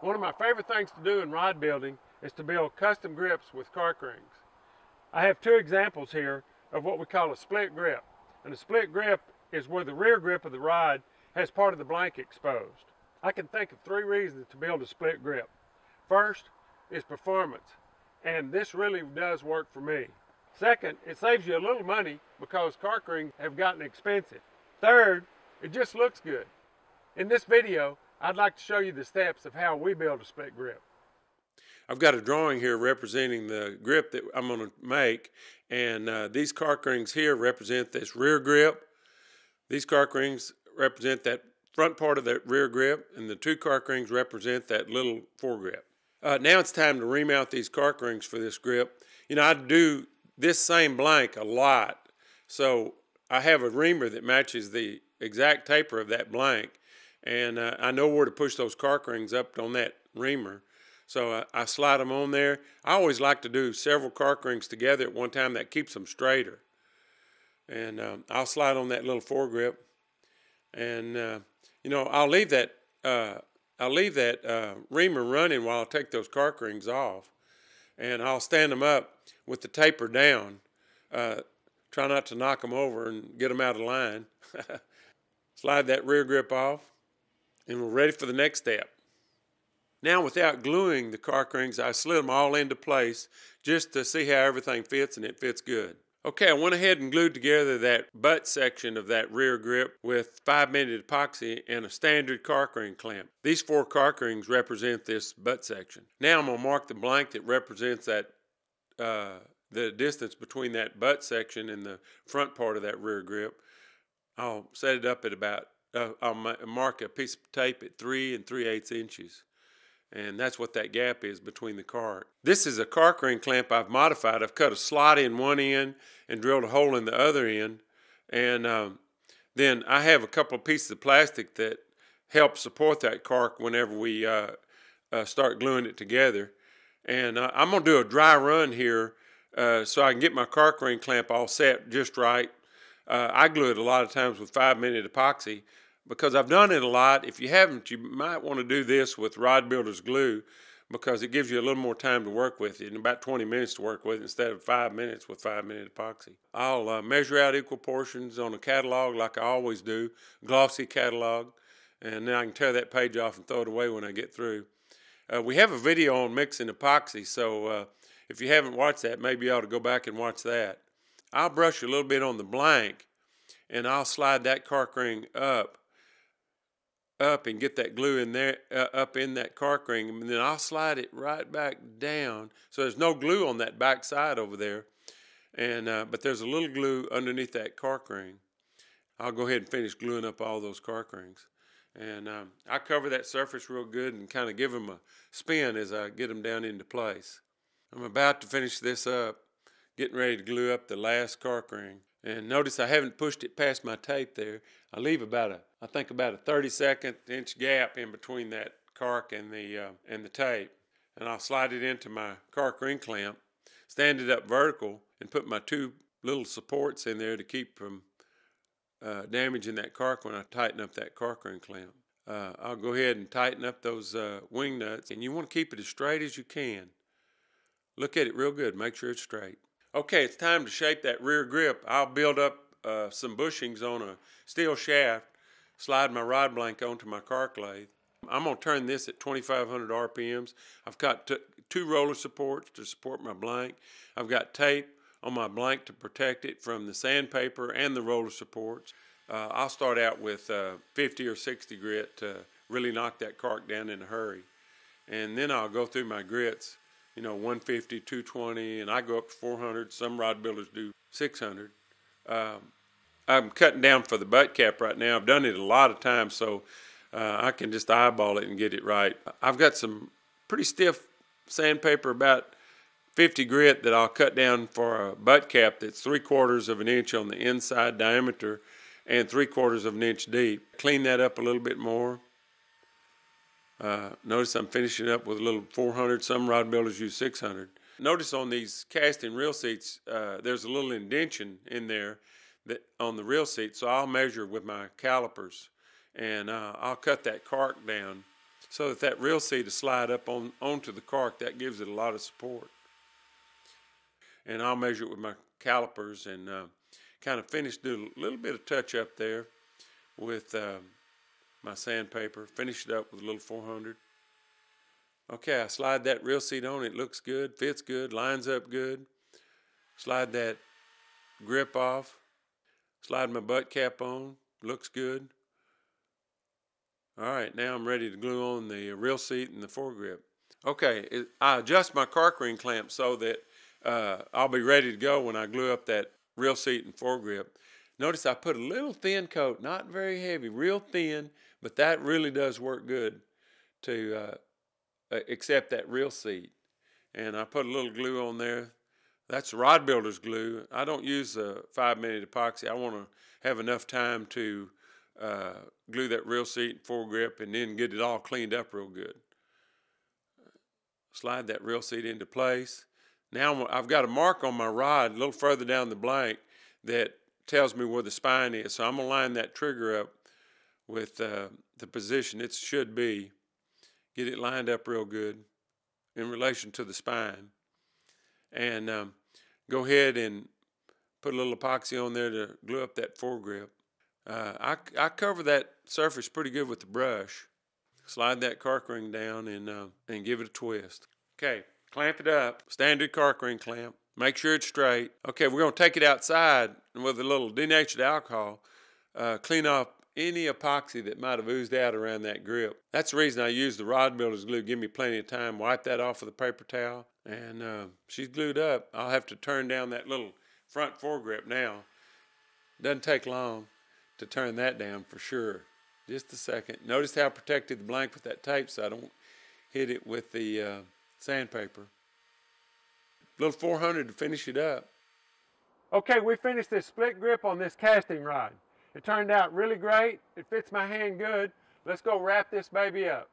One of my favorite things to do in rod building is to build custom grips with cork rings. I have two examples here of what we call a split grip. And a split grip is where the rear grip of the rod has part of the blank exposed. I can think of three reasons to build a split grip. First is performance, and this really does work for me. Second, it saves you a little money because cork rings have gotten expensive. Third, it just looks good. In this video, I'd like to show you the steps of how we build a split grip. I've got a drawing here representing the grip that I'm going to make, and these cork rings here represent this rear grip. These cork rings represent that front part of that rear grip, and the two cork rings represent that little foregrip. Now it's time to remount these cork rings for this grip. You know, I do this same blank a lot, so I have a reamer that matches the exact taper of that blank, and I know where to push those cork rings up on that reamer. So I slide them on there. I always like to do several cork rings together at one time. That keeps them straighter. And I'll slide on that little foregrip, and you know, I'll leave that reamer running while I take those cork rings off, and I'll stand them up with the taper down. Try not to knock them over and get them out of line. Slide that rear grip off, and we're ready for the next step. Now, without gluing the cork rings, I slid them all into place just to see how everything fits, and it fits good. Okay, I went ahead and glued together that butt section of that rear grip with 5-minute epoxy and a standard cork ring clamp. These 4 cork rings represent this butt section. Now I'm going to mark the blank that represents that the distance between that butt section and the front part of that rear grip. I'll set it up at about, I'll mark a piece of tape at 3 3/8 inches. And that's what that gap is between the cork. This is a cork ring clamp I've modified. I've cut a slot in one end and drilled a hole in the other end. And then I have a couple of pieces of plastic that help support that cork whenever we start gluing it together. And I'm going to do a dry run here so I can get my cork ring clamp all set just right. I glue it a lot of times with 5-minute epoxy, because I've done it a lot. If you haven't, you might want to do this with Rod Builder's glue, because it gives you a little more time to work with it, and about 20 minutes to work with it instead of 5 minutes with 5-minute epoxy. I'll measure out equal portions on a catalog like I always do, glossy catalog, and then I can tear that page off and throw it away when I get through. We have a video on mixing epoxy, so if you haven't watched that, maybe you ought to go back and watch that. I'll brush a little bit on the blank, and I'll slide that cork ring up and get that glue in there, up in that cork ring, and then I'll slide it right back down. So there's no glue on that back side over there, and but there's a little glue underneath that cork ring. I'll go ahead and finish gluing up all those cork rings, and I cover that surface real good and kind of give them a spin as I get them down into place. I'm about to finish this up, getting ready to glue up the last cork ring. And notice I haven't pushed it past my tape there. I leave about I think about a 32-inch gap in between that cork and the tape. And I'll slide it into my cork ring clamp, stand it up vertical, and put my 2 little supports in there to keep from damaging that cork when I tighten up that cork ring clamp. I'll go ahead and tighten up those wing nuts, and you want to keep it as straight as you can. Look at it real good, make sure it's straight. Okay, it's time to shape that rear grip. I'll build up some bushings on a steel shaft, slide my rod blank onto my cork lathe. I'm going to turn this at 2,500 RPMs. I've got 2 roller supports to support my blank. I've got tape on my blank to protect it from the sandpaper and the roller supports. I'll start out with 50 or 60 grit to really knock that cork down in a hurry. And then I'll go through my grits. You know, 150, 220, and I go up to 400. Some rod builders do 600. I'm cutting down for the butt cap right now. I've done it a lot of times, so I can just eyeball it and get it right. I've got some pretty stiff sandpaper, about 50 grit, that I'll cut down for a butt cap that's 3/4 of an inch on the inside diameter and 3/4 of an inch deep. Clean that up a little bit more. Notice I'm finishing up with a little 400. Some rod builders use 600. Notice on these casting reel seats, there's a little indentation in there on the reel seat, so I'll measure with my calipers, and I'll cut that cork down so that that reel seat will slide up onto the cork. That gives it a lot of support. And I'll measure it with my calipers and kind of do a little bit of touch up there with my sandpaper. Finish it up with a little 400. Okay, I slide that reel seat on. It looks good, fits good, lines up good. Slide that grip off. Slide my butt cap on. Looks good. All right, now I'm ready to glue on the reel seat and the foregrip. Okay, I adjust my cork ring clamp so that I'll be ready to go when I glue up that reel seat and foregrip. Notice I put a little thin coat, not very heavy, real thin, but that really does work good to accept that reel seat. And I put a little glue on there. That's rod builder's glue. I don't use 5-minute epoxy. I want to have enough time to glue that reel seat and foregrip and then get it all cleaned up real good. Slide that reel seat into place. Now I've got a mark on my rod a little further down the blank that tells me where the spine is. So I'm going to line that trigger up with the position it should be. Get it lined up real good in relation to the spine. And go ahead and put a little epoxy on there to glue up that foregrip. I cover that surface pretty good with the brush. Slide that cork ring down and give it a twist. Okay, clamp it up. Standard cork ring clamp. Make sure it's straight. Okay, we're going to take it outside and with a little denatured alcohol, clean off any epoxy that might have oozed out around that grip. That's the reason I use the rod builder's glue. Give me plenty of time. Wipe that off with a paper towel. And she's glued up. I'll have to turn down that little front foregrip now. Doesn't take long to turn that down for sure. Just a second. Notice how I protected the blank with that tape so I don't hit it with the sandpaper. Little 400 to finish it up. Okay, we finished this split grip on this casting rod. It turned out really great. It fits my hand good. Let's go wrap this baby up.